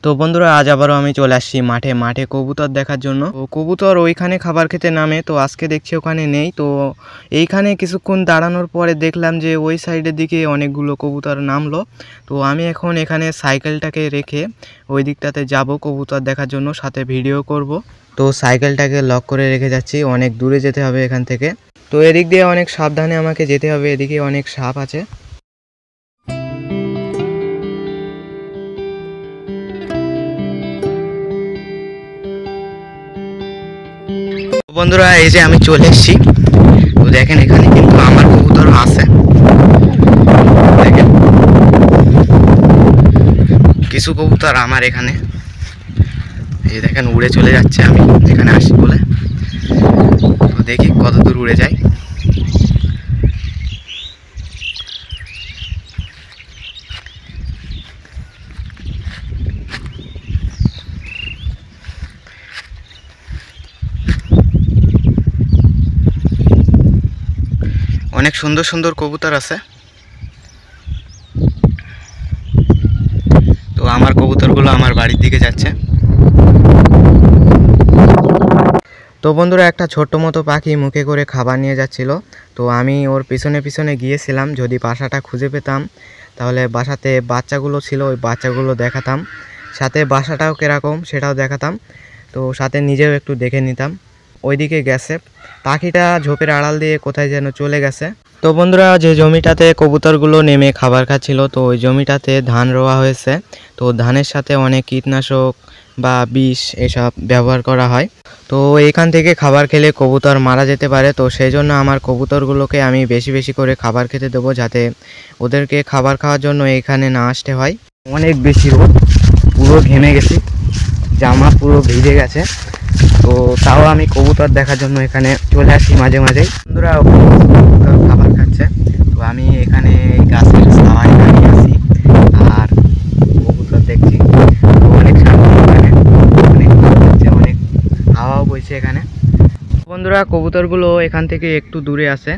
তো বন্ধুরা আজ আবারও আমি চলে আসছি মাঠে কবুতর দেখার জন্য। তো কবুতর ওইখানে খাবার খেতে নামে, তো আজকে দেখছি ওখানে নেই। তো এইখানে কিছুক্ষণ দাঁড়ানোর পরে দেখলাম যে ওই সাইডের দিকে অনেকগুলো কবুতর নামলো। তো আমি এখন এখানে সাইকেলটাকে রেখে ওই দিকটাতে যাব কবুতর দেখার জন্য, সাথে ভিডিও করব। তো সাইকেলটাকে লক করে রেখে যাচ্ছি, অনেক দূরে যেতে হবে এখান থেকে। তো এদিক দিয়ে অনেক সাবধানে আমাকে যেতে হবে, এদিকে অনেক সাপ আছে। বন্ধুরা এই যে আমি চলে এসেছি। তো দেখেন এখানে কিন্তু আমার কবুতর আছে, দেখেন কিছু কবুতর আমার এখানে, এই দেখেন উড়ে চলে যাচ্ছে আমি এখানে আসি বলে। তো দেখি কত দূর উড়ে যায়। অনেক সুন্দর সুন্দর কবুতর আছে। তো আমার কবুতরগুলো আমার বাড়ির দিকে যাচ্ছে। তো বন্ধুরা একটা ছোট্ট মতো পাখি মুখে করে খাবার নিয়ে যাচ্ছিল। তো আমি ওর পিছনে পিছনে গিয়েছিলাম, যদি বাসাটা খুঁজে পেতাম তাহলে বাসাতে বাচ্চাগুলো ছিল, ওই বাচ্চাগুলো দেখাতাম, সাথে বাসাটাও কীরকম সেটাও দেখাতাম। তো সাথে নিজেও একটু দেখে নিতাম। ওইদিকে গেছে পাখিটা, ঝোপের আড়াল দিয়ে কোথায় যেন চলে গেছে। তো বন্ধুরা যে জমিটাতে কবুতরগুলো নেমে খাবার খাচ্ছিল, তো ওই জমিটাতে ধান রোয়া হয়েছে। তো ধানের সাথে অনেক কীটনাশক বা বিষ এসব ব্যবহার করা হয়। তো এইখান থেকে খাবার খেলে কবুতর মারা যেতে পারে। তো সেই জন্য আমার কবুতরগুলোকে আমি বেশি বেশি করে খাবার খেতে দেবো, যাতে ওদেরকে খাবার খাওয়ার জন্য এইখানে না আসতে হয়। অনেক বেশি রোদ, পুরো ঘেমে গেছি, জামা পুরো ভিজে গেছে। তো তাও আমি কবুতর দেখার জন্য এখানে চলে আসি মাঝে মাঝেই। বন্ধুরা কবুতর খাবার খাচ্ছে, তো আমি এখানে গাছের ছায়ায় দাঁড়িয়ে আছি আর কবুতর দেখছি। অনেক শান্তি এখানে, অনেক ভালো লাগছে, অনেক হাওয়াও বইছে এখানে। বন্ধুরা কবুতরগুলো এখান থেকে একটু দূরে আছে,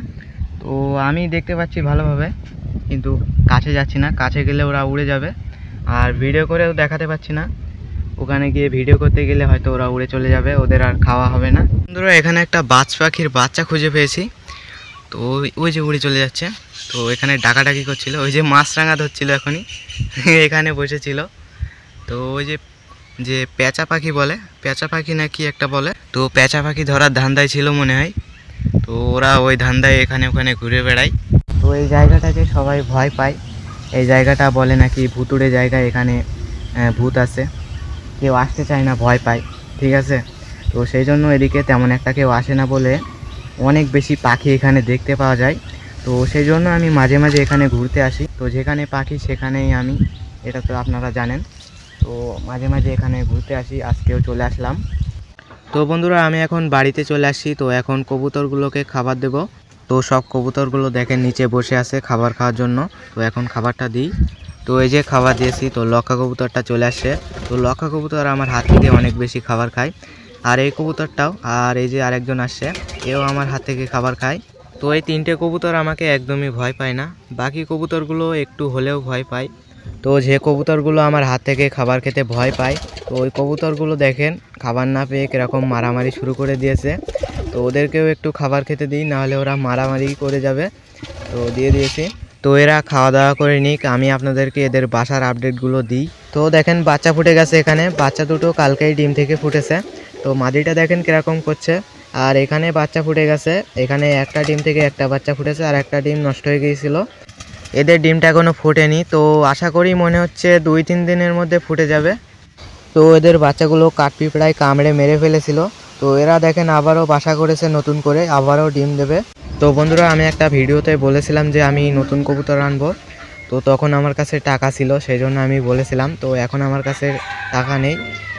তো আমি দেখতে পাচ্ছি ভালোভাবে, কিন্তু কাছে যাচ্ছি না, কাছে গেলে ওরা উড়ে যাবে। আর ভিডিও করেও দেখাতে পাচ্ছি না, ওখানে গিয়ে ভিডিও করতে গেলে হয়তো ওরা উড়ে চলে যাবে, ওদের আর খাওয়া হবে না। বন্ধুরা এখানে একটা বাজ পাখির বাচ্চা খুঁজে পেয়েছি। তো ওই যে উড়ে চলে যাচ্ছে। তো এখানে ডাকাডাকি করছিল, ওই যে মাছরাঙা ধরছিল এখনই এখানে বসেছিল। তো ওই যে যে পেঁচা পাখি বলে, পেঁচা পাখি না কি একটা বলে, তো পেঁচা পাখি ধরার ধান্দায় ছিল মনে হয়। তো ওরা ওই ধান্দায় এখানে ওখানে ঘুরে বেড়ায়। তো এই জায়গাটাকে সবাই ভয় পায়, এই জায়গাটা বলে নাকি ভুতুড়ে জায়গা, এখানে ভূত আছে, কেউ আসতে চায় না, ভয় পায়, ঠিক আছে। তো সেই জন্য এদিকে তেমন একটা কেউ আসে না বলে অনেক বেশি পাখি এখানে দেখতে পাওয়া যায়। তো সেই জন্য আমি মাঝে মাঝে এখানে ঘুরতে আসি। তো যেখানে পাখি সেখানেই আমি, এটা তো আপনারা জানেন। তো মাঝে মাঝে এখানে ঘুরতে আসি, আজকেও চলে আসলাম। তো বন্ধুরা আমি এখন বাড়িতে চলে আসি। তো এখন কবুতরগুলোকে খাবার দেব। তো সব কবুতরগুলো দেখেন নিচে বসে আছে খাবার খাওয়ার জন্য। তো এখন খাবারটা দিই। তো এই যে খাবার দিয়েছি, তো লক্ষা কবুতরটা চলে আসছে। তো লক্ষা কবুতর আমার হাত থেকে অনেক বেশি খাবার খায়, আর এই কবুতরটাও, আর এই যে আরেকজন আসছে, এও আমার হাত থেকে খাবার খায়। তো এই তিনটে কবুতর আমাকে একদমই ভয় পায় না, বাকি কবুতরগুলো একটু হলেও ভয় পায়। তো যে কবুতরগুলো আমার হাত থেকে খাবার খেতে ভয় পায়, তো ওই কবুতরগুলো দেখেন খাবার না পেয়ে কীরকম মারামারি শুরু করে দিয়েছে। তো ওদেরকেও একটু খাবার খেতে দিই, নাহলে ওরা মারামারি করে যাবে। তো দিয়ে দিয়েছি। তো এরা খাওয়া দাওয়া করে নিক, আমি আপনাদেরকে এদের বাসার আপডেটগুলো দিই। তো দেখেন বাচ্চা ফুটে গেছে এখানে, বাচ্চা দুটো কালকেই ডিম থেকে ফুটেছে। তো মাদিটা দেখেন কীরকম করছে। আর এখানে বাচ্চা ফুটে গেছে, এখানে একটা ডিম থেকে একটা বাচ্চা ফুটেছে, আর একটা ডিম নষ্ট হয়ে গিয়েছিল। এদের ডিমটা এখনও ফোটেনি, তো আশা করি মনে হচ্ছে 2-3 দিনের মধ্যে ফুটে যাবে। তো এদের বাচ্চাগুলো কাঠপিঁপড়ায় কামড়ে মেরে ফেলেছিল। তো এরা দেখেন আবারও বাসা করেছে নতুন করে, আবারও ডিম দেবে। তো বন্ধুরা আমি একটা ভিডিওতে বলেছিলাম যে আমি নতুন কবুতর আনবো। তো তখন আমার কাছে টাকা ছিল, সেই জন্য আমি বলেছিলাম। তো এখন আমার কাছে টাকা নেই,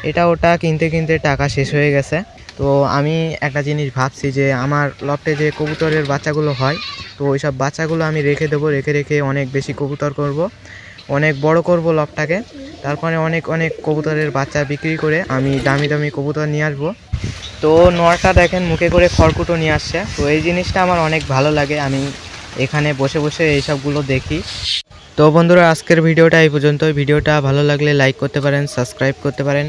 এটা ওটা কিনতে কিনতে টাকা শেষ হয়ে গেছে। তো আমি একটা জিনিস ভাবছি যে আমার লফটে যে কবুতরের বাচ্চাগুলো হয়, তো ওই সব বাচ্চাগুলো আমি রেখে দেবো, রেখে রেখে অনেক বেশি কবুতর করব, অনেক বড় করব লফটাকে। তারপরে অনেক অনেক কবুতরের বাচ্চা বিক্রি করে আমি দামি দামি কবুতর নিয়ে আসবো। তো নরটা দেখেন মুখে করে খড়কুটো নিয়ে আসছে। তো এই জিনিসটা আমার অনেক ভালো লাগে, আমি এখানে বসে বসে এইসবগুলো দেখি। তো তো বন্ধুরা আজকের ভিডিওটা এই পর্যন্ত। ভিডিওটা ভালো লাগলে লাইক করতে পারেন, সাবস্ক্রাইব করতে পারেন।